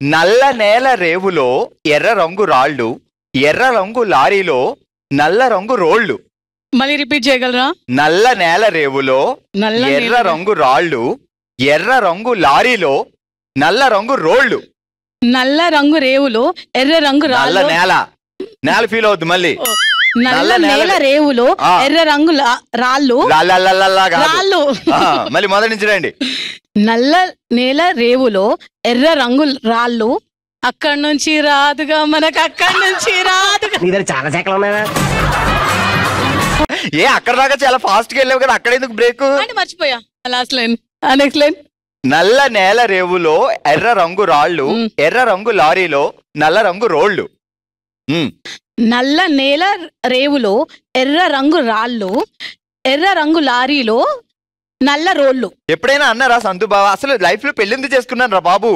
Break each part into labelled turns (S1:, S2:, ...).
S1: నల్ల నేల రేవులో ఎర్ర రంగు రాళ్ళు, ఎర్ర రంగు లారీలో నల్ల రంగు రోళ్లు.
S2: మళ్ళీ రిపీట్ చేయగలరా?
S1: నల్ల నేల రేవులో ఎర్ర రంగు రాళ్ళు, ఎర్ర రంగు లారీలో నల్ల రంగు రోళ్లు.
S2: నల్ల రంగు రేవులో ఎర్ర రంగు
S1: నల్ల నేల ఫీల్ అవుద్ది మళ్ళీ.
S2: నల్ల నేల రేవులో ఎర్ర రంగు రాళ్ళు రాళ్ళు.
S1: మళ్ళీ మొదటి నుంచి రండి.
S2: నల్ల నేల రేవులో ఎర్ర రంగు రాళ్ళు, అక్కడి నుంచి రాదుగా మనకు, అక్కడి నుంచి రాదుగా.
S3: చాలా శాఖలు ఉన్నాయా?
S1: అక్కడ దాకా చాలా ఫాస్ట్ గా వెళ్ళావు కదా, అక్కడ ఎందుకు బ్రేక్
S2: అంటే మర్చిపోయా. Last line, next line.
S1: నల్ల నేల రేవులో ఎర్ర రంగు రాళ్ళు, ఎర్ర రంగు లారీలో నల్ల రంగు రోళ్లు.
S2: నల్ల నేల రేవులో ఎర్ర రంగు రాళ్ళు, ఎర్ర రంగు లారీలో నల్ల రోళ్లు.
S1: ఎప్పుడైనా అన్నారా సంతు బావ అసలు లైఫ్ లో పెళ్ళింది చేసుకున్నాను రా బాబు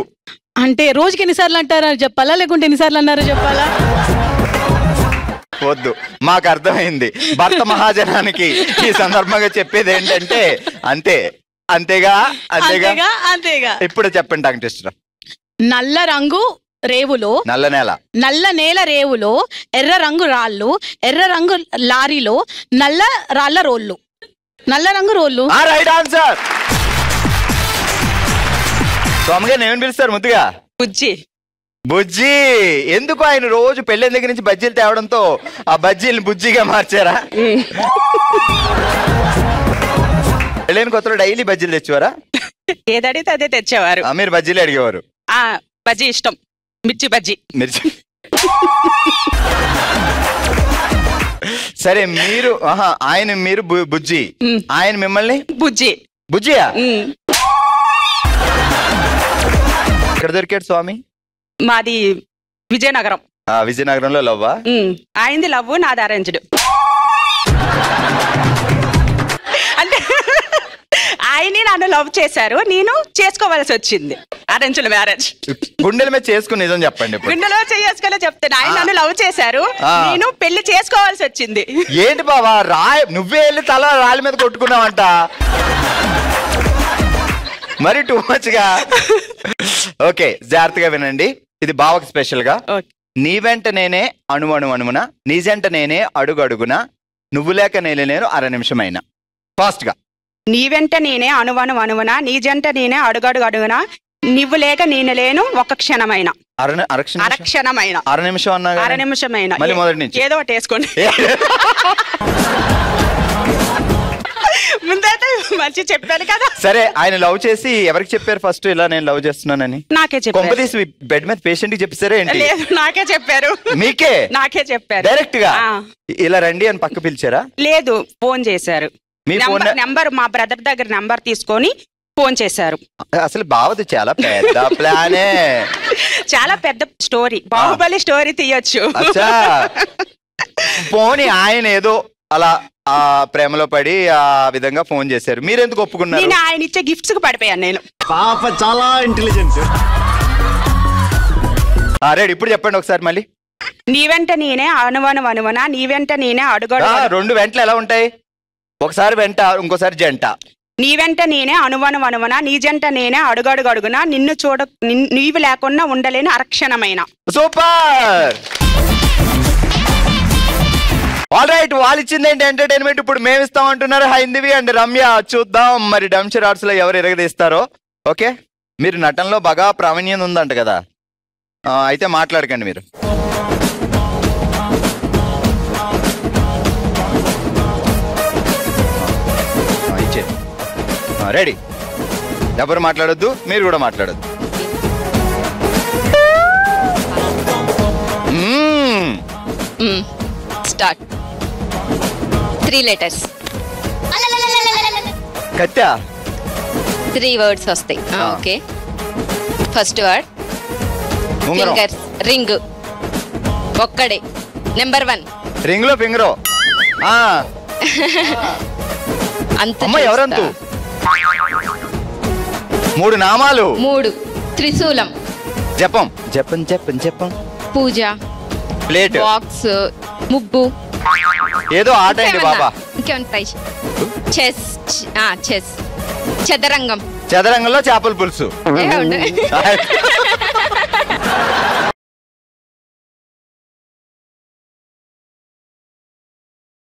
S2: అంటే? రోజుకి ఎన్నిసార్లు అంటారా చెప్పాలా, లేకుంటే ఎన్నిసార్లు అన్నారో చెప్పాలా?
S1: వద్దు, మాకు అర్థమైంది. భర్త మహాజనానికి ఈ సందర్భంగా చెప్పేది ఏంటంటే అంతేగా. ఇప్పుడు చెప్పండి డాక్టర్ సిస్టర్.
S2: నల్ల రంగు రేవులో నల్ల నేల రేవులో ఎర్ర రంగు రాళ్ళు, ఎర్ర రంగు లారీలో నల్ల రాళ్ల రోళ్లు. నల్ల రంగు రోళ్లు.
S1: Right answer. స్వామిగారు ఏమని పిలుస్తారు ముద్దుగా? బుజ్జి. ఎందుకు ఆయన రోజు పెళ్ళైన దగ్గర నుంచి బజ్జీలు తేవడంతో ఆ బజ్జీలు బుజ్జిగా మార్చారా? పెళ్ళైన కొత్తలో డైలీ బజ్జీలు తెచ్చేవారా?
S4: ఏదడితే అదే తెచ్చేవారు.
S1: మీరు బజ్జీలు అడిగేవారు?
S4: బజ్జీ ఇష్టం, మిర్చి బజ్జీ.
S1: సరే, మీరు ఆయన మీరు బుజ్జి, ఆయన మిమ్మల్ని బుజ్జియా? ఎక్కడ దొరికాడు స్వామి?
S4: మాది విజయనగరం.
S1: విజయనగరంలో లవ్వా?
S4: ఆయనది లవ్, నాది అరేంజ్డ్. అంటే ఆయనే నన్ను లవ్ చేశారు, నేను చేసుకోవాల్సి వచ్చింది. Arranged marriage.
S1: గుండెల మీద చేసుకుని నిజం చెప్పండి.
S4: గుండెలో చేసుకునే చెప్తాను. ఆయన నన్ను లవ్ చేశారు, నేను పెళ్లి చేసుకోవాల్సి వచ్చింది.
S1: ఏంటి బావా నువ్వే వెళ్ళి తల రాళ్ళ మీద కొట్టుకున్నావంట, మరి టూ మచ్ గా. ఓకే, జాగ్రత్తగా వినండి, ఇది బావకి స్పెషల్ గా. నీ వెంట నేనే అణువున, నీ జంట నేనే అడుగు అడుగున, నువ్వు లేక నేను అర నిమిషమైనా. ఫాస్ట్ గా.
S4: నీ వెంట నేనే అణువున, నీ జంట నేనే అడుగడుగు అడుగున, నువ్వు లేక నేను లేను ఒక క్షణమైనా. అరక్షణమైన.
S1: అర నిమిషం అన్నా?
S4: అర నిమిషమైనా.
S1: మళ్ళీ మొదటి నుంచి
S4: ఏదో ఒకటి వేసుకోండి. ముందైతే మంచి చెప్పాను కదా.
S1: సరే, ఆయన లవ్ చేసి ఎవరికి చెప్పారు ఫస్ట్ ఇలా నేను లవ్ చేస్తున్నానని?
S4: నాకే చెప్పారు.
S1: కొంపదీసి బెడ్ మీద పేషెంట్ కి చెప్పారా ఏంటి?
S4: లేదు, నాకే చెప్పారు.
S1: మీకే?
S4: నాకే చెప్పారు
S1: డైరెక్ట్ గా. ఇలా రండి అని పక్క పిలిచారా?
S4: లేదు, ఫోన్ చేశారు. మీ నెంబర్ మా బ్రదర్ దగ్గర నెంబర్ తీసుకొని ఫోన్ చేశారు.
S1: అసలు బావది చాలా పెద్ద ప్లానే,
S4: చాలా పెద్ద స్టోరీ, బాహుబలి స్టోరీ తీయొచ్చు.
S1: పోనీ ఆయన ఏదో అలా ఆ ప్రేమలో పడి ఆ విధంగా ఫోన్ చేశారు, మీరెందుకు ఒప్పుకున్నారు?
S4: నేను ఆయన ఇచ్చే గిఫ్ట్స్ కు పడిపోయాను. నేను
S3: పాప చాలా ఇంటెలిజెంట్.
S1: రెడీ, ఇప్పుడు చెప్పండి ఒకసారి మళ్ళీ.
S4: నీ వెంట నేనే అణువున, నీ వెంట నేనే అడుగడు.
S1: రెండు వెంటలు ఎలా ఉంటాయి? ఒకసారి వెంట, ఇంకోసారి జంట.
S4: నీ వెంట నేనే అణువున, నీ జంట నేనే అడుగడుగు అడుగున, నిన్ను నీవు లేకుండా ఉండలేని అరక్షణమైన.
S1: సూపర్. ఆల్ రైట్, వాళ్ళు ఇచ్చింది ఏంటి ఎంటర్టైన్మెంట్, ఇప్పుడు మేము ఇస్తామంటున్నారు హైందవి అండ్ రమ్య. చూద్దాం మరి డంషర్ ఆర్ట్స్ లో ఎవరు ఎరగదీస్తారో. ఓకే, మీరు నటనలో బాగా ప్రావీణ్యం ఉందంట కదా, అయితే మాట్లాడకండి మీరు. రెడీ, ఎవరు మాట్లాడొద్దు, మీరు కూడా మాట్లాడొద్దు.
S5: స్టార్ట్. 3 letters.
S1: కత్తా
S5: 3 words వస్తాయి. Okay, first word fingers. Ring ఒక్కడే. నెంబర్ 1
S1: రింగ్ లో ఫింగరో.
S5: అంత
S1: ఎవరంతు 3 నామాలు.
S5: 3 త్రిశూలం.
S1: జపం జపం జపం జపం.
S5: పూజ.
S1: ప్లేట్.
S5: బాక్స్. ముగ్గు.
S1: ఏదో ఆట అండి బాబా.
S5: ఇంకేమైనా ట్రై. చెస్. చెస్. చదరంగం.
S1: చదరంగంలో చేపల పులుసు.